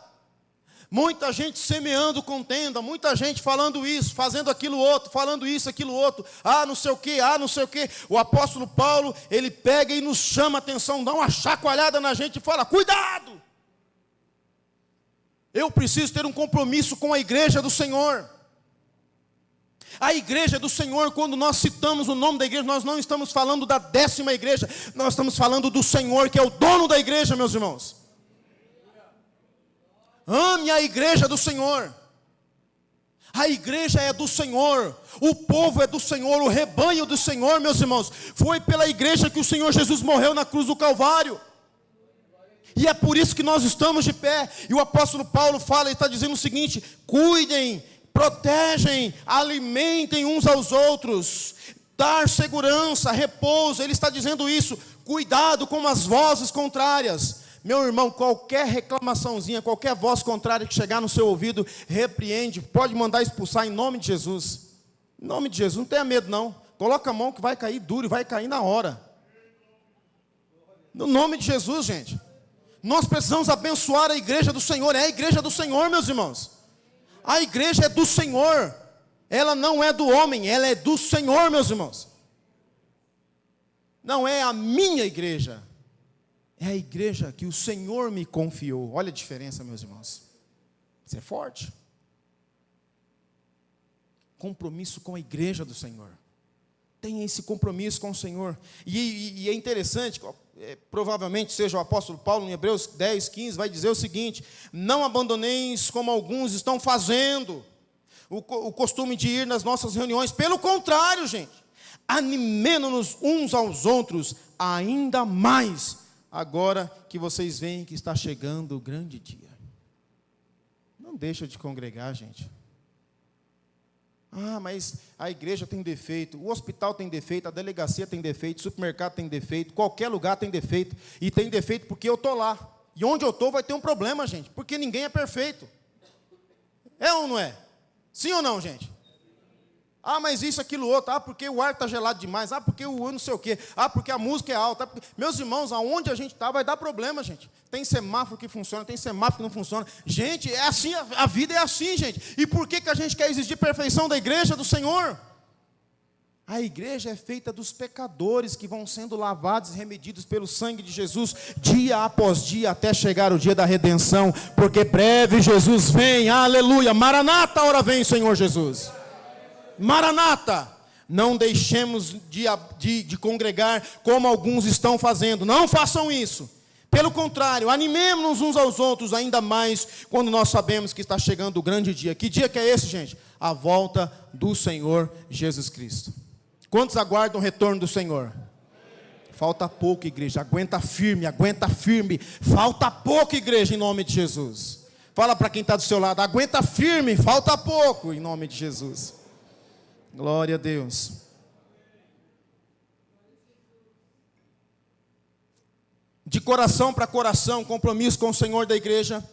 Speaker 1: Muita gente semeando contenda, muita gente falando isso, fazendo aquilo outro, falando isso, aquilo outro, não sei o que, não sei o que. O apóstolo Paulo, ele pega e nos chama a atenção, dá uma chacoalhada na gente e fala: cuidado! Eu preciso ter um compromisso com a igreja do Senhor. A igreja do Senhor, quando nós citamos o nome da igreja, nós não estamos falando da 10ª igreja, nós estamos falando do Senhor, que é o dono da igreja, meus irmãos. Ame a igreja do Senhor. A igreja é do Senhor, o povo é do Senhor, o rebanho do Senhor, meus irmãos. Foi pela igreja que o Senhor Jesus morreu na cruz do Calvário. E é por isso que nós estamos de pé. E o apóstolo Paulo fala, ele está dizendo o seguinte: cuidem, protegem, alimentem uns aos outros, dar segurança, repouso. Ele está dizendo isso: cuidado com as vozes contrárias. Meu irmão, qualquer reclamaçãozinha, qualquer voz contrária que chegar no seu ouvido, repreende, pode mandar expulsar em nome de Jesus. Em nome de Jesus, não tenha medo não. Coloca a mão que vai cair duro e vai cair na hora. No nome de Jesus, gente. Nós precisamos abençoar a igreja do Senhor. É a igreja do Senhor, meus irmãos. A igreja é do Senhor. Ela não é do homem, ela é do Senhor, meus irmãos. Não é a minha igreja. É a igreja que o Senhor me confiou. Olha a diferença, meus irmãos. Isso é forte. Compromisso com a igreja do Senhor. Tenha esse compromisso com o Senhor. E é interessante, provavelmente seja o apóstolo Paulo, em Hebreus 10, 15, vai dizer o seguinte: não abandoneis como alguns estão fazendo o costume de ir nas nossas reuniões. Pelo contrário, gente, animemo-nos uns aos outros ainda mais, agora que vocês veem que está chegando o grande dia. Não deixa de congregar, gente. Mas a igreja tem defeito, o hospital tem defeito, a delegacia tem defeito, o supermercado tem defeito, qualquer lugar tem defeito. E tem defeito porque eu estou lá. E onde eu estou vai ter um problema, gente, porque ninguém é perfeito. É ou não é? Sim ou não, gente? Mas isso, aquilo, outro. Porque o ar está gelado demais. Porque o não sei o quê. Porque a música é alta. Porque... Meus irmãos, aonde a gente está vai dar problema, gente. Tem semáforo que funciona, tem semáforo que não funciona. Gente, é assim, a vida é assim, gente. E por que a gente quer exigir perfeição da igreja do Senhor? A igreja é feita dos pecadores que vão sendo lavados e remedidos pelo sangue de Jesus, dia após dia, até chegar o dia da redenção. Porque breve Jesus vem, aleluia. Maranata, hora vem, Senhor Jesus. Maranata, não deixemos de congregar como alguns estão fazendo. Não façam isso. Pelo contrário, animemos-nos uns aos outros, ainda mais quando nós sabemos que está chegando o grande dia. Que dia que é esse, gente? A volta do Senhor Jesus Cristo. Quantos aguardam o retorno do Senhor? Falta pouco, igreja. Aguenta firme, aguenta firme. Falta pouco, igreja, em nome de Jesus. Fala para quem está do seu lado: aguenta firme, falta pouco, em nome de Jesus. Glória a Deus. De coração para coração, compromisso com o Senhor da igreja,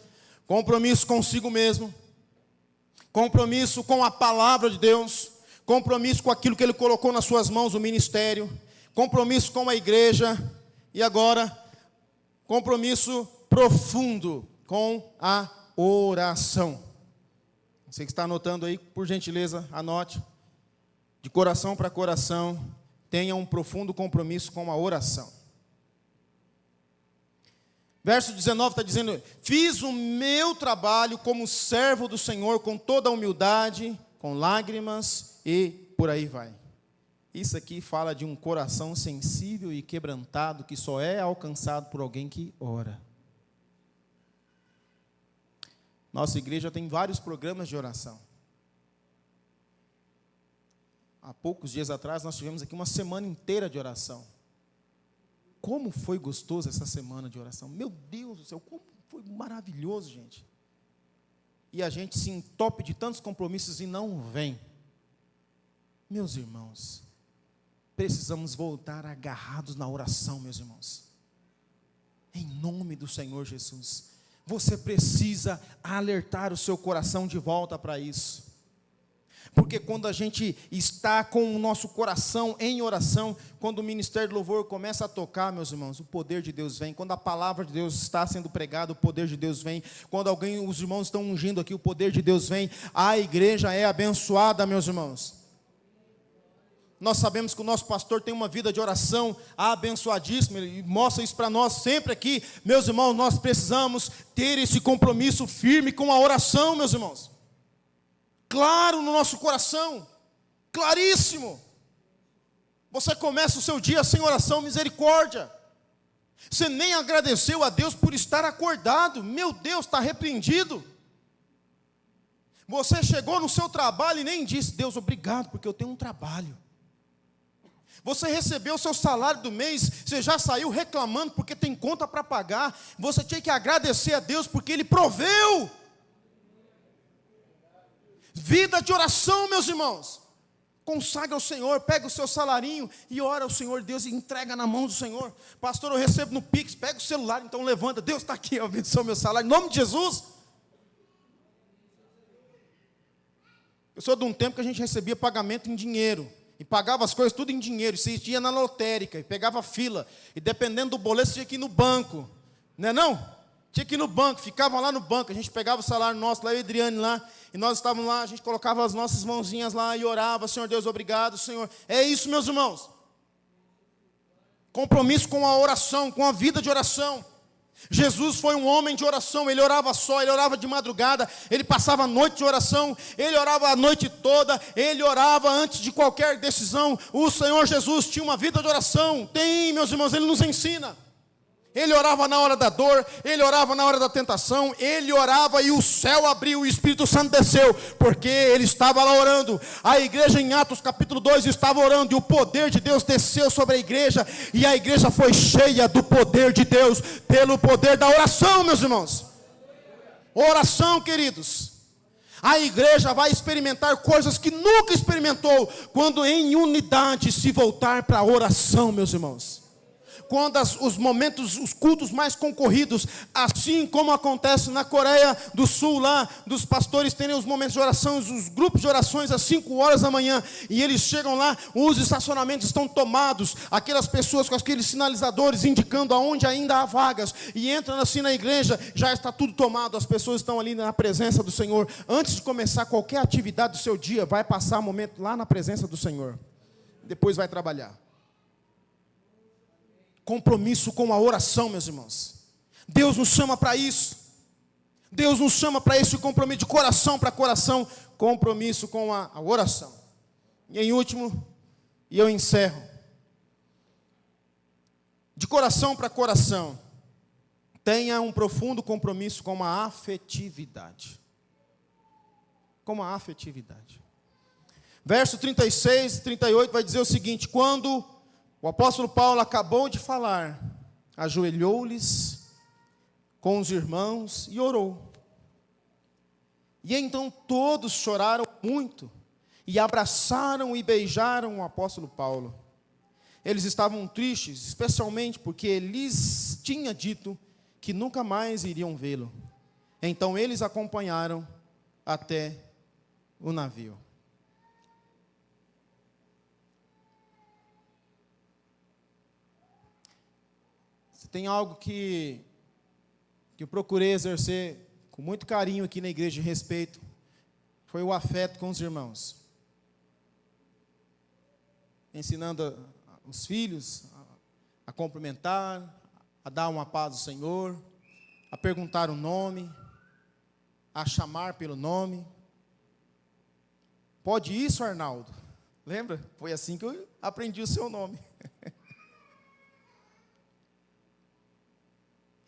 Speaker 1: compromisso consigo mesmo, compromisso com a palavra de Deus, compromisso com aquilo que Ele colocou nas suas mãos, o ministério, compromisso com a igreja, e agora, compromisso profundo com a oração. Você que está anotando aí, por gentileza, anote. De coração para coração, tenha um profundo compromisso com a oração. Verso 19 está dizendo: fiz o meu trabalho como servo do Senhor, com toda a humildade, com lágrimas, e por aí vai. Isso aqui fala de um coração sensível e quebrantado, que só é alcançado por alguém que ora. Nossa igreja tem vários programas de oração. Há poucos dias atrás, nós tivemos aqui uma semana inteira de oração. Como foi gostoso essa semana de oração. Meu Deus do céu, como foi maravilhoso, gente. E a gente se entope de tantos compromissos e não vem. Meus irmãos, precisamos voltar agarrados na oração, meus irmãos. Em nome do Senhor Jesus. Você precisa alertar o seu coração de volta para isso. Porque quando a gente está com o nosso coração em oração, quando o ministério do louvor começa a tocar, meus irmãos, o poder de Deus vem. Quando a palavra de Deus está sendo pregada, o poder de Deus vem. Quando os irmãos estão ungindo aqui, o poder de Deus vem. A igreja é abençoada, meus irmãos. Nós sabemos que o nosso pastor tem uma vida de oração abençoadíssima, ele mostra isso para nós sempre aqui. Meus irmãos, nós precisamos ter esse compromisso firme com a oração, meus irmãos. Claro no nosso coração, claríssimo. Você começa o seu dia sem oração, misericórdia. Você nem agradeceu a Deus por estar acordado. Meu Deus, está repreendido. Você chegou no seu trabalho e nem disse: Deus, obrigado, porque eu tenho um trabalho. Você recebeu o seu salário do mês, você já saiu reclamando porque tem conta para pagar. Você tinha que agradecer a Deus porque Ele proveu. Vida de oração, meus irmãos. Consagra ao Senhor, pega o seu salarinho e ora ao Senhor Deus e entrega na mão do Senhor. Pastor, eu recebo no Pix, pega o celular, então levanta. Deus está aqui, abençoa meu salário, em nome de Jesus. Eu sou de um tempo que a gente recebia pagamento em dinheiro. E pagava as coisas tudo em dinheiro. Você ia na lotérica e pegava fila. E dependendo do boleto, você tinha que ir no banco. Não é não? Tinha que ir no banco, ficavam lá no banco. A gente pegava o salário nosso, lá eu e a Adriane lá. E nós estávamos lá, a gente colocava as nossas mãozinhas lá e orava: Senhor Deus, obrigado, Senhor. É isso, meus irmãos. Compromisso com a oração, com a vida de oração. Jesus foi um homem de oração, ele orava só, ele orava de madrugada, ele passava a noite de oração, ele orava a noite toda, ele orava antes de qualquer decisão. O Senhor Jesus tinha uma vida de oração, tem, meus irmãos, ele nos ensina. Ele orava na hora da dor, ele orava na hora da tentação, ele orava e o céu abriu, o Espírito Santo desceu, porque ele estava lá orando. A igreja em Atos capítulo 2 estava orando e o poder de Deus desceu sobre a igreja, e a igreja foi cheia do poder de Deus, pelo poder da oração, meus irmãos. Oração, queridos. A igreja vai experimentar coisas que nunca experimentou, quando em unidade se voltar para a oração, meus irmãos. Quando os momentos, os cultos mais concorridos, assim como acontece na Coreia do Sul lá, dos pastores terem os momentos de oração, os grupos de orações às 5 horas da manhã, e eles chegam lá, os estacionamentos estão tomados, aquelas pessoas com aqueles sinalizadores indicando aonde ainda há vagas, e entram assim na igreja, já está tudo tomado, as pessoas estão ali na presença do Senhor. Antes de começar qualquer atividade do seu dia, vai passar um momento lá na presença do Senhor, depois vai trabalhar. Compromisso com a oração, meus irmãos. Deus nos chama para isso. Deus nos chama para esse compromisso de coração para coração, compromisso com a oração. E em último, e eu encerro, de coração para coração, tenha um profundo compromisso com a afetividade. Com a afetividade. Verso 36 e 38 vai dizer o seguinte: quando o apóstolo Paulo acabou de falar, ajoelhou-lhes com os irmãos e orou. E então todos choraram muito e abraçaram e beijaram o apóstolo Paulo. Eles estavam tristes, especialmente porque ele lhes tinha dito que nunca mais iriam vê-lo. Então eles acompanharam até o navio. Tem algo que eu procurei exercer com muito carinho aqui na igreja de respeito, foi o afeto com os irmãos. Ensinando os filhos a cumprimentar, a dar uma paz ao Senhor, a perguntar o nome, a chamar pelo nome. Pode isso, Arnaldo? Lembra? Foi assim que eu aprendi o seu nome.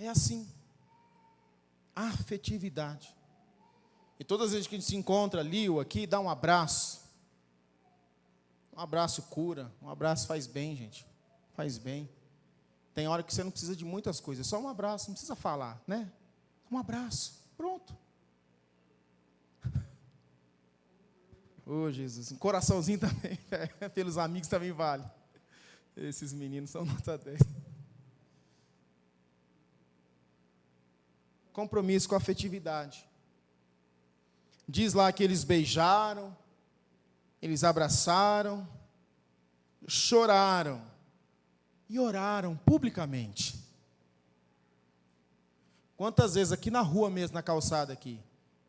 Speaker 1: É assim, afetividade. E todas as vezes que a gente se encontra ali ou aqui, dá um abraço. Um abraço cura, um abraço faz bem, gente. Faz bem. Tem hora que você não precisa de muitas coisas, só um abraço, não precisa falar, né? Um abraço, pronto. Ô Jesus, um coraçãozinho também, pelos amigos também vale. Esses meninos são nota 10. Compromisso com a afetividade. Diz lá que eles beijaram, eles abraçaram, choraram e oraram publicamente. Quantas vezes aqui na rua mesmo, na calçada aqui,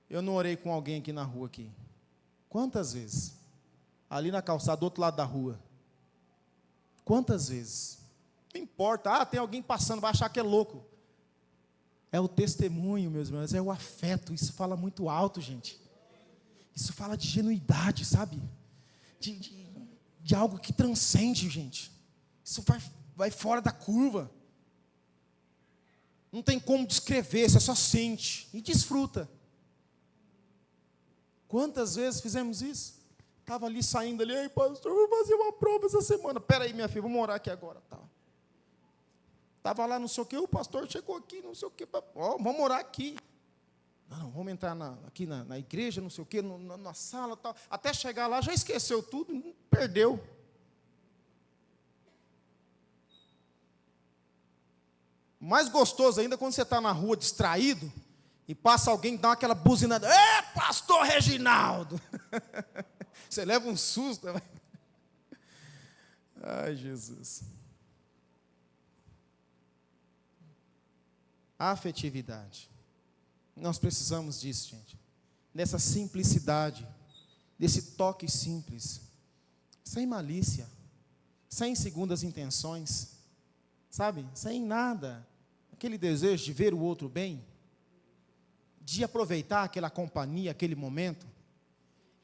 Speaker 1: eu não orei com alguém aqui na rua aqui? Quantas vezes? Ali na calçada, do outro lado da rua. Quantas vezes? Não importa, tem alguém passando, vai achar que é louco. É o testemunho, meus irmãos, é o afeto, isso fala muito alto, gente. Isso fala de genuidade, sabe? De algo que transcende, gente. Isso vai fora da curva. Não tem como descrever, você só sente e desfruta. Quantas vezes fizemos isso? Estava ali saindo ali, ei pastor, vou fazer uma prova essa semana. Espera aí, minha filha, vamos orar aqui agora. Estava lá, não sei o quê, o pastor chegou aqui, não sei o quê. Vamos orar aqui. Não, vamos entrar aqui na igreja, não sei o quê, na sala tal. Até chegar lá, já esqueceu tudo, perdeu. Mais gostoso ainda quando você está na rua distraído e passa alguém que dá aquela buzinada. Pastor Reginaldo! Você leva um susto. Ai, Jesus. Afetividade. Nós precisamos disso, gente. Dessa simplicidade, desse toque simples, sem malícia, sem segundas intenções, sabe? Sem nada. Aquele desejo de ver o outro bem, de aproveitar aquela companhia, aquele momento.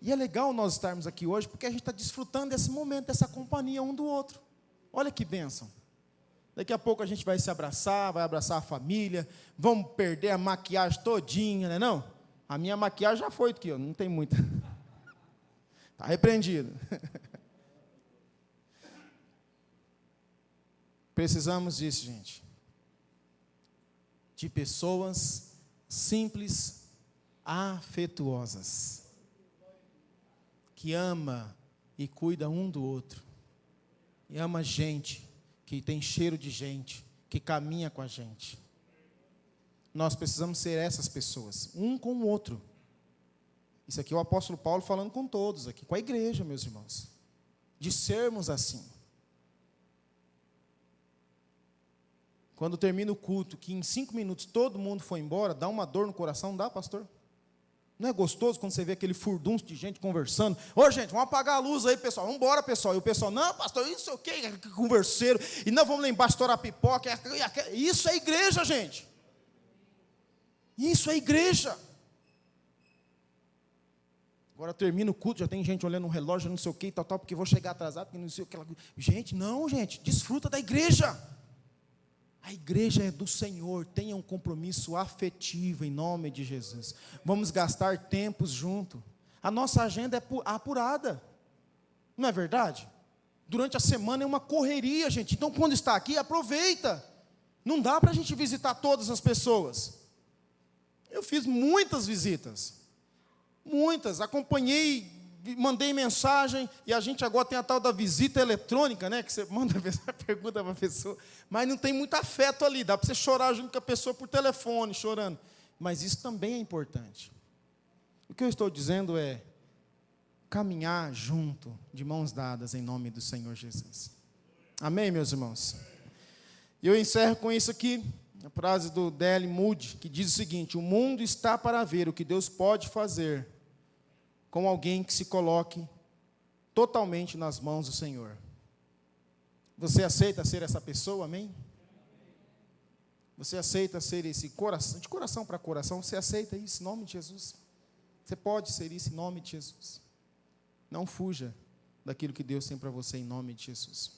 Speaker 1: E é legal nós estarmos aqui hoje, porque a gente está desfrutando desse momento, dessa companhia um do outro. Olha que bênção. Daqui a pouco a gente vai se abraçar, vai abraçar a família, vamos perder a maquiagem todinha, não é não? A minha maquiagem já foi aqui, não tem muita. Está repreendido. Precisamos disso, gente. De pessoas simples, afetuosas, que ama e cuida um do outro, e ama gente, que tem cheiro de gente, que caminha com a gente. Nós precisamos ser essas pessoas, um com o outro. Isso aqui é o apóstolo Paulo falando com todos aqui, com a igreja, meus irmãos, de sermos assim. Quando termina o culto, que em 5 minutos todo mundo foi embora, dá uma dor no coração, não dá, pastor? Não é gostoso quando você vê aquele furdunço de gente conversando? Ô, gente, vamos apagar a luz aí, pessoal. Vamos embora, pessoal. E o pessoal, não, pastor, isso é o quê? Converseiro. E não, vamos lá embaixo estourar pipoca. Isso é igreja, gente. Isso é igreja. Agora termina o culto, já tem gente olhando no relógio, não sei o quê, tal, porque vou chegar atrasado, porque não sei o que. Gente, não, gente, desfruta da igreja. A igreja é do Senhor, tenha um compromisso afetivo em nome de Jesus. Vamos gastar tempos juntos. A nossa agenda é apurada, não é verdade? Durante a semana é uma correria, gente. Então, quando está aqui, aproveita. Não dá para a gente visitar todas as pessoas. Eu fiz muitas visitas, muitas, acompanhei, mandei mensagem, e a gente agora tem a tal da visita eletrônica, né? Que você manda a pergunta para a pessoa, mas não tem muito afeto ali, dá para você chorar junto com a pessoa por telefone, chorando. Mas isso também é importante. O que eu estou dizendo é caminhar junto, de mãos dadas, em nome do Senhor Jesus. Amém, meus irmãos? E eu encerro com isso aqui, a frase do D.L. Moody, que diz o seguinte: o mundo está para ver o que Deus pode fazer com alguém que se coloque totalmente nas mãos do Senhor. Você aceita ser essa pessoa, amém? Você aceita ser esse coração, de coração para coração, você aceita isso em nome de Jesus? Você pode ser isso em nome de Jesus. Não fuja daquilo que Deus tem para você em nome de Jesus.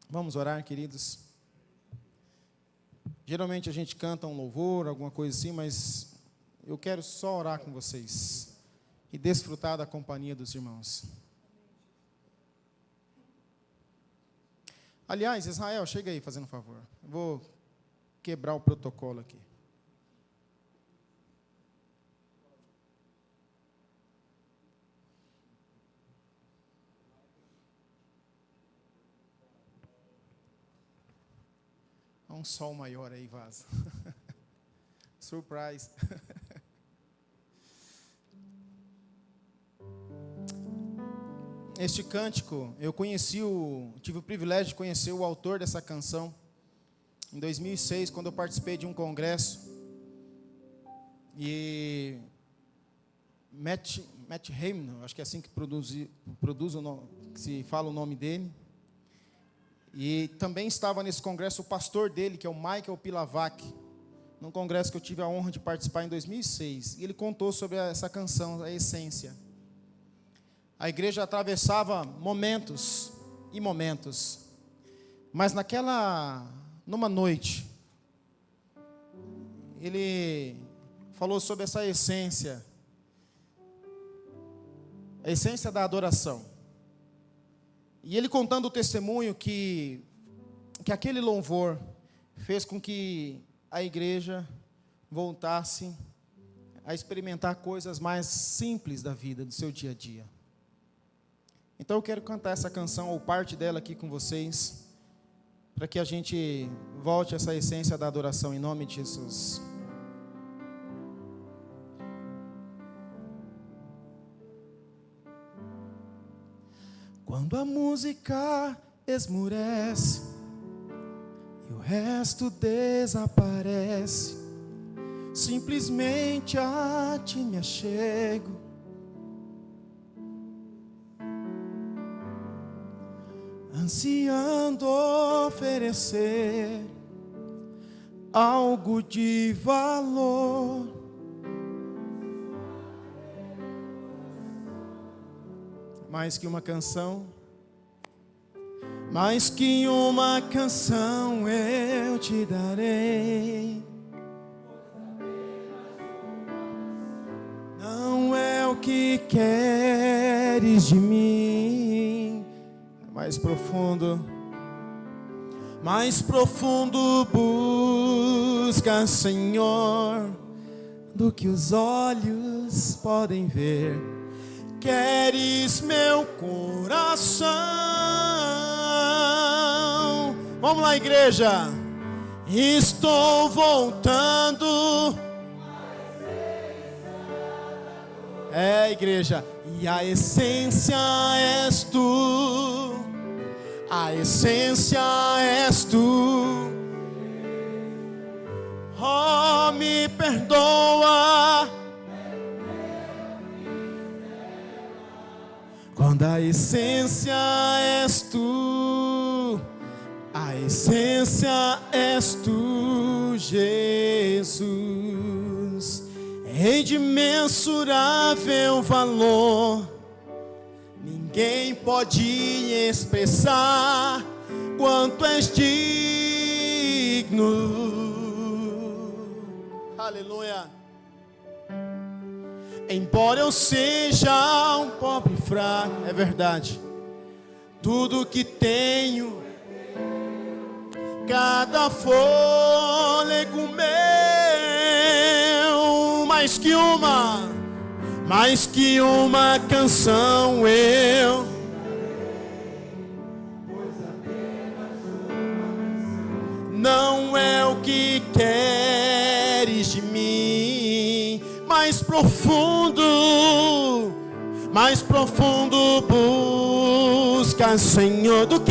Speaker 1: Vamos orar, queridos? Geralmente a gente canta um louvor, alguma coisa assim, mas eu quero só orar com vocês e desfrutar da companhia dos irmãos. Aliás, Israel, chega aí, fazendo um favor. Eu vou quebrar o protocolo aqui. Há um sol maior aí, vaza. Surprise. Este cântico, tive o privilégio de conhecer o autor dessa canção em 2006, quando eu participei de um congresso. E Matt Heyman, acho que é assim que produz o nome, que se fala o nome dele. E também estava nesse congresso o pastor dele, que é o Michael Pilavac, num congresso que eu tive a honra de participar em 2006. E ele contou sobre essa canção, a essência. A igreja atravessava momentos e momentos, mas numa noite, ele falou sobre essa essência, a essência da adoração. E ele contando o testemunho que aquele louvor fez com que a igreja voltasse a experimentar coisas mais simples da vida, do seu dia a dia. Então eu quero cantar essa canção, ou parte dela aqui com vocês, para que a gente volte a essa essência da adoração, em nome de Jesus. Quando a música esmurece e o resto desaparece, simplesmente a ti me achego, ansiando oferecer algo de valor. Mais que uma canção, mais que uma canção eu te darei. Não é o que queres de mim. Mais profundo busca, Senhor, do que os olhos podem ver. Queres meu coração. Vamos lá, igreja. Estou voltando. Igreja. E a essência és tu. A essência és tu. Oh, me perdoa. Quando a essência és tu. A essência és tu, Jesus. É de imensurável valor. Ninguém pode expressar quanto és digno. Aleluia. Embora eu seja um pobre e fraco, é verdade, tudo que tenho, cada fôlego meu, mais que uma canção eu, não é o que queres de mim, mais profundo busca, Senhor, do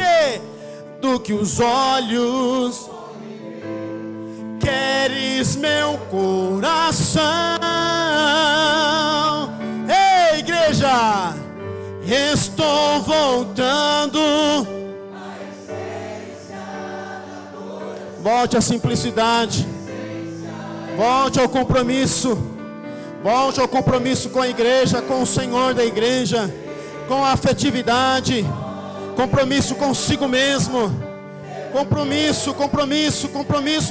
Speaker 1: que os olhos. Queres meu coração. Ei, igreja, estou voltando. Volte à simplicidade. Volte ao compromisso. Volte ao compromisso com a igreja, com o Senhor da igreja, com a afetividade, compromisso consigo mesmo, compromisso,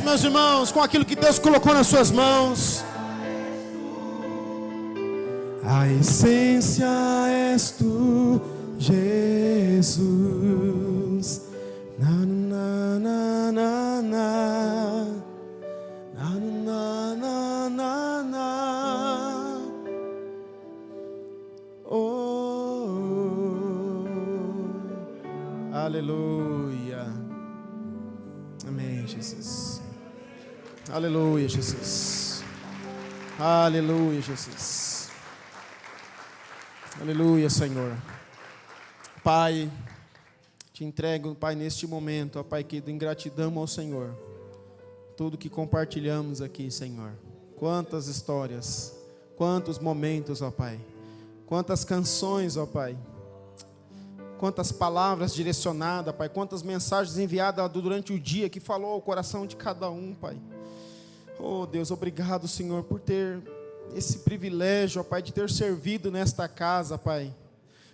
Speaker 1: meus irmãos, com aquilo que Deus colocou nas suas mãos. A essência és tu, Jesus. Na, na, na, na, na. Na, na, na, na, na. Oh, aleluia. Amém, Jesus. Aleluia, Jesus. Aleluia, Jesus. Aleluia, Senhor. Pai, te entrego, Pai, neste momento, ó Pai, querido, em gratidão ao Senhor. Tudo que compartilhamos aqui, Senhor. Quantas histórias, quantos momentos, ó Pai. Quantas canções, ó Pai. Quantas palavras direcionadas, Pai. Quantas mensagens enviadas durante o dia que falou ao coração de cada um, Pai. Oh, Deus, obrigado, Senhor, por ter esse privilégio, ó Pai, de ter servido nesta casa, Pai,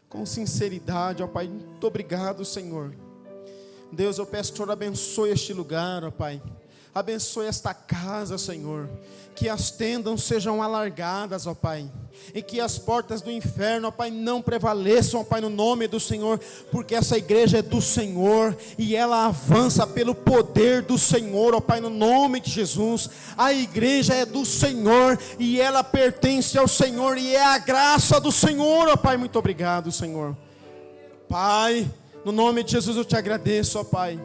Speaker 1: com sinceridade, ó Pai. Muito obrigado, Senhor. Deus, eu peço que o Senhor abençoe este lugar, ó Pai. Abençoe esta casa, Senhor. Que as tendas sejam alargadas, ó Pai. E que as portas do inferno, ó Pai, não prevaleçam, ó Pai, no nome do Senhor. Porque essa igreja é do Senhor. E ela avança pelo poder do Senhor, ó Pai, no nome de Jesus. A igreja é do Senhor. E ela pertence ao Senhor. E é a graça do Senhor, ó Pai. Muito obrigado, Senhor. Pai, no nome de Jesus eu te agradeço, ó Pai.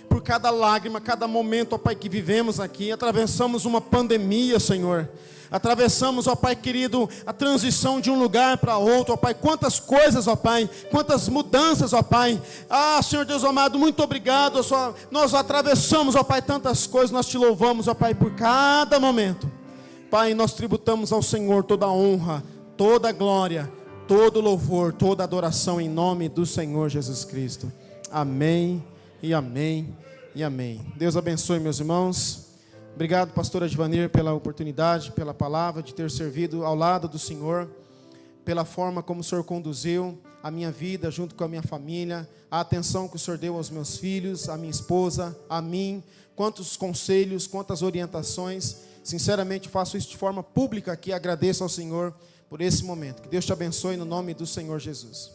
Speaker 1: Por cada lágrima, cada momento, ó Pai, que vivemos aqui. Atravessamos uma pandemia, Senhor. Atravessamos, ó Pai querido, a transição de um lugar para outro, ó Pai. Quantas coisas, ó Pai. Quantas mudanças, ó Pai. Ah, Senhor Deus amado, muito obrigado. Nós atravessamos, ó Pai, tantas coisas. Nós te louvamos, ó Pai, por cada momento. Pai, nós tributamos ao Senhor toda a honra, toda a glória, todo louvor, toda adoração em nome do Senhor Jesus Cristo. Amém e amém e amém. Deus abençoe, meus irmãos. Obrigado, pastora Edvanir, pela oportunidade, pela palavra, de ter servido ao lado do Senhor, pela forma como o Senhor conduziu a minha vida junto com a minha família, a atenção que o Senhor deu aos meus filhos, à minha esposa, a mim, quantos conselhos, quantas orientações. Sinceramente, faço isso de forma pública aqui, agradeço ao Senhor por esse momento. Que Deus te abençoe no nome do Senhor Jesus.